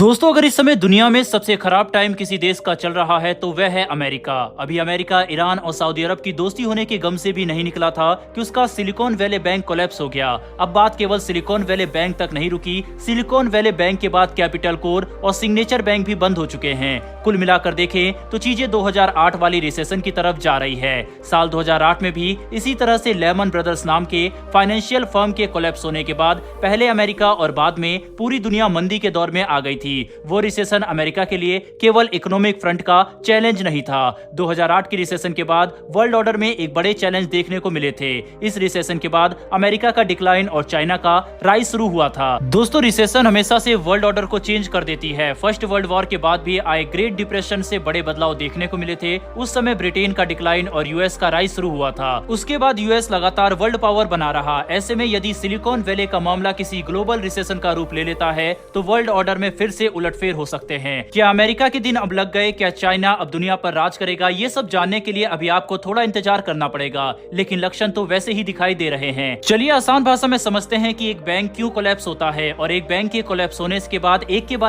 दोस्तों, अगर इस समय दुनिया में सबसे खराब टाइम किसी देश का चल रहा है तो वह है अमेरिका। अभी अमेरिका ईरान और सऊदी अरब की दोस्ती होने के गम से भी नहीं निकला था कि उसका सिलिकॉन वैली बैंक कोलैप्स हो गया। अब बात केवल सिलिकॉन वैली बैंक तक नहीं रुकी, सिलिकॉन वैली बैंक के बाद कैपिटल कोर और सिग्नेचर बैंक भी बंद हो चुके हैं। कुल मिलाकर देखें तो चीजें 2008 वाली रिसेशन की तरफ जा रही है। साल 2008 में भी इसी तरह से लेमन ब्रदर्स नाम के फाइनेंशियल फर्म के कोलैप्स होने के बाद पहले अमेरिका और बाद में पूरी दुनिया मंदी के दौर में आ गई थी। वो रिसेशन अमेरिका के लिए केवल इकोनॉमिक फ्रंट का चैलेंज नहीं था। 2008 की रिसेशन के बाद वर्ल्ड ऑर्डर में एक बड़े चैलेंज देखने को मिले थे। इस रिसेशन के बाद अमेरिका का डिक्लाइन और चाइना का राइज शुरू हुआ था। दोस्तों, रिसेशन हमेशा से वर्ल्ड ऑर्डर को चेंज कर देती है। फर्स्ट वर्ल्ड वॉर के बाद भी आए ग्रेट डिप्रेशन से बड़े बदलाव देखने को मिले थे। उस समय ब्रिटेन का डिक्लाइन और यूएस का राइज शुरू हुआ था। उसके बाद यूएस लगातार वर्ल्ड पावर बना रहा। ऐसे में यदि सिलिकॉन वैली का मामला किसी ग्लोबल रिसेशन का रूप ले लेता है तो वर्ल्ड ऑर्डर में फिर से उलटफेर हो सकते हैं। क्या अमेरिका के दिन अब लग गए? क्या चाइना अब दुनिया पर राज करेगा? ये सब जानने के लिए अभी आपको थोड़ा इंतजार करना पड़ेगा, लेकिन लक्षण तो वैसे ही दिखाई दे रहे हैं। चलिए आसान भाषा में समझते हैं कि एक बैंक क्यों कोलैप्स होता है और एक बैंक के कोलैप्स होने के बाद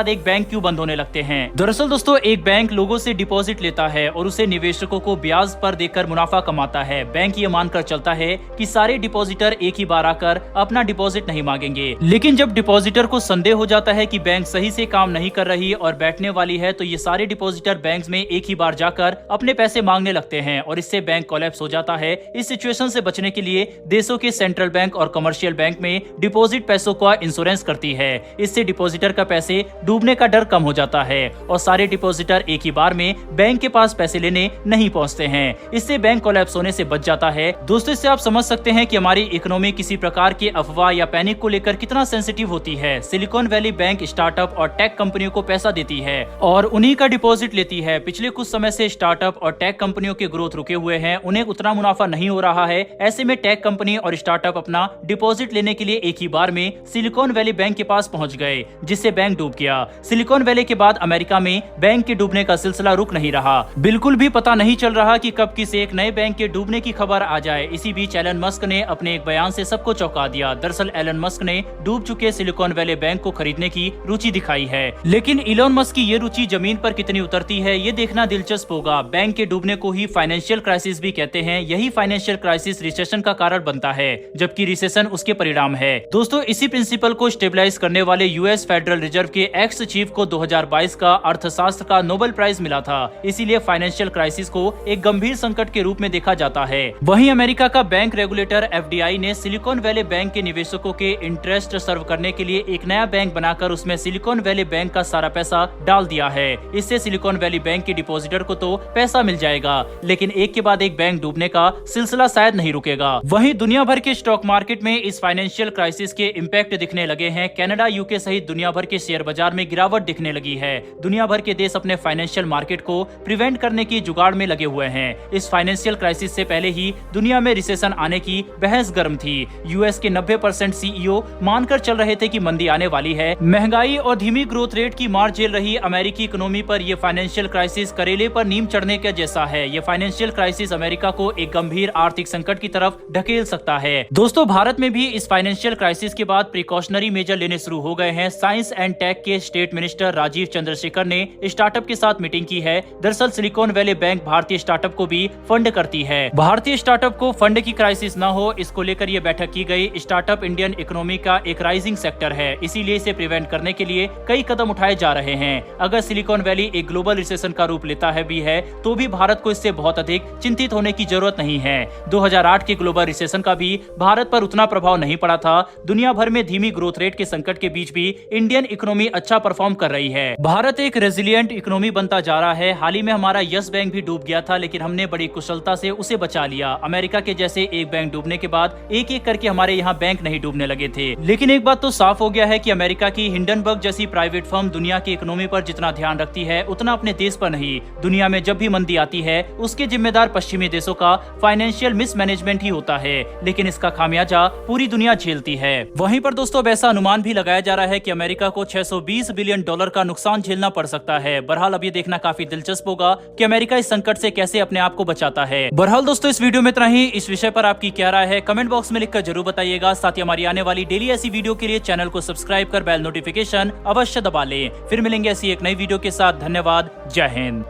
एक बैंक क्यों बंद होने लगते हैं। दरअसल दोस्तों, एक बैंक लोगों से डिपॉजिट लेता है और उसे निवेशकों को ब्याज पर देकर मुनाफा कमाता है। बैंक ये मानकर चलता है कि सारे डिपॉजिटर एक ही बार आकर अपना डिपॉजिट नहीं मांगेंगे, लेकिन जब डिपॉजिटर को संदेह हो जाता है कि बैंक सही से काम नहीं कर रही और बैठने वाली है, तो ये सारे डिपॉजिटर बैंक में एक ही बार जाकर अपने पैसे मांगने लगते हैं और इससे बैंक कोलैप्स हो जाता है। इस सिचुएशन से बचने के लिए देशों के सेंट्रल बैंक और कमर्शियल बैंक में डिपॉजिट पैसों का इंश्योरेंस करती है। इससे डिपॉजिटर का पैसे डूबने का डर कम हो जाता है और सारे डिपॉजिटर एक ही बार में बैंक के पास पैसे लेने नहीं पहुंचते हैं। इससे बैंक कोलैप्स होने से बच जाता है। दोस्तों, इससे आप समझ सकते हैं कि हमारी इकोनॉमी किसी प्रकार के अफवाह या पैनिक को लेकर कितना सेंसिटिव होती है। सिलिकॉन वैली बैंक स्टार्टअप और टेक कंपनियों को पैसा देती है और उन्हीं का डिपॉजिट लेती है। पिछले कुछ समय से स्टार्टअप और टेक कंपनियों के ग्रोथ रुके हुए हैं, उन्हें उतना मुनाफा नहीं हो रहा है। ऐसे में टेक कंपनी और स्टार्टअप अपना डिपॉजिट लेने के लिए एक ही बार में सिलिकॉन वैली बैंक के पास पहुंच गए, जिससे बैंक डूब गया। सिलिकॉन वैली के बाद अमेरिका में बैंक के डूबने का सिलसिला रुक नहीं रहा। बिल्कुल भी पता नहीं चल रहा कि कब किसी एक नए बैंक के डूबने की खबर आ जाए। इसी बीच एलन मस्क ने अपने एक बयान से सबको चौंका दिया। दरअसल एलन मस्क ने डूब चुके सिलिकॉन वैली बैंक को खरीदने की रुचि दिखाई है, लेकिन इलॉन मस्क की ये रुचि जमीन पर कितनी उतरती है ये देखना दिलचस्प होगा। बैंक के डूबने को ही फाइनेंशियल क्राइसिस भी कहते हैं। यही फाइनेंशियल क्राइसिस रिसेशन का कारण बनता है, जबकि रिसेशन उसके परिणाम है। दोस्तों, इसी प्रिंसिपल को स्टेबलाइज करने वाले यूएस फेडरल रिजर्व के एक्स चीफ को 2022 का अर्थशास्त्र का नोबेल प्राइज मिला था। इसीलिए फाइनेंशियल क्राइसिस को एक गंभीर संकट के रूप में देखा जाता है। वहीं अमेरिका का बैंक रेगुलेटर एफडीआई ने सिलिकॉन वैली बैंक के निवेशकों के इंटरेस्ट सर्व करने के लिए एक नया बैंक बनाकर उसमें सिलिकॉन वैली बैंक का सारा पैसा डाल दिया है। इससे सिलिकॉन वैली बैंक के डिपॉजिटर को तो पैसा मिल जाएगा, लेकिन एक के बाद एक बैंक डूबने का सिलसिला शायद नहीं रुकेगा। वहीं दुनिया भर के स्टॉक मार्केट में इस फाइनेंशियल क्राइसिस के इम्पैक्ट दिखने लगे हैं। कनाडा, यूके सहित दुनिया भर के शेयर बाजार में गिरावट दिखने लगी है। दुनिया भर के देश अपने फाइनेंशियल मार्केट को प्रिवेंट करने की जुगाड़ में लगे हुए हैं। इस फाइनेंशियल क्राइसिस से पहले ही दुनिया में रिसेशन आने की बहस गर्म थी। यूएस के 90% सीईओ मानकर चल रहे थे कि मंदी आने वाली है। महंगाई और धीमी ग्रोथ रेट की मार झेल रही अमेरिकी इकोनॉमी पर यह फाइनेंशियल क्राइसिस करेले पर नीम चढ़ने के जैसा है। यह फाइनेंशियल क्राइसिस अमेरिका को एक गंभीर आर्थिक संकट की तरफ ढकेल सकता है। दोस्तों, भारत में भी इस फाइनेंशियल क्राइसिस के बाद प्रिकॉशनरी मेजर लेने शुरू हो गए हैं। साइंस एंड टेक के स्टेट मिनिस्टर राजीव चंद्रशेखर ने स्टार्टअप के साथ मीटिंग की है। दरअसल सिलिकॉन वैली बैंक भारतीय स्टार्टअप को भी फंड करती है। भारतीय स्टार्टअप को फंड की क्राइसिस न हो, इसको लेकर यह बैठक की गई। स्टार्टअप इंडियन इकोनॉमी का एक राइजिंग सेक्टर है, इसीलिए इसे प्रिवेंट करने के लिए कई कदम उठाए जा रहे हैं। अगर सिलिकॉन वैली एक ग्लोबल रिसेशन का रूप लेता है भी है तो भी भारत को इससे बहुत अधिक चिंतित होने की जरूरत नहीं है। 2008 के ग्लोबल रिसेशन का भी भारत पर उतना प्रभाव नहीं पड़ा था। दुनिया भर में धीमी ग्रोथ रेट के संकट के बीच भी इंडियन इकोनॉमी अच्छा परफॉर्म कर रही है। भारत एक रेजिलिएंट इकोनॉमी बनता जा रहा है। हाल ही में हमारा यस बैंक भी डूब गया था, लेकिन हमने बड़ी कुशलता से उसे बचा लिया। अमेरिका के जैसे एक बैंक डूबने के बाद एक एक करके हमारे यहाँ बैंक नहीं डूबने लगे थे। लेकिन एक बात तो साफ हो गया है कि अमेरिका की हिंडनबर्ग जैसी प्राइवेट फर्म दुनिया की इकोनॉमी पर जितना ध्यान रखती है उतना अपने देश पर नहीं। दुनिया में जब भी मंदी आती है उसके जिम्मेदार पश्चिमी देशों का फाइनेंशियल मिसमैनेजमेंट ही होता है, लेकिन इसका खामियाजा पूरी दुनिया झेलती है। वहीं पर दोस्तों, अब ऐसा अनुमान भी लगाया जा रहा है कि अमेरिका को $620 बिलियन का नुकसान झेलना पड़ सकता है। बहरहाल अब ये देखना काफी दिलचस्प होगा कि अमेरिका इस संकट से कैसे अपने आप को बचाता है। बहरहाल दोस्तों, इस वीडियो में इतना ही। इस विषय पर आपकी क्या राय है कमेंट बॉक्स में लिखकर जरूर बताइएगा। साथ ही हमारी आने वाली डेली ऐसी वीडियो के लिए चैनल को सब्सक्राइब कर बेल नोटिफिकेशन अवश्य दबा लें। फिर मिलेंगे ऐसी एक नई वीडियो के साथ। धन्यवाद। जय हिंद।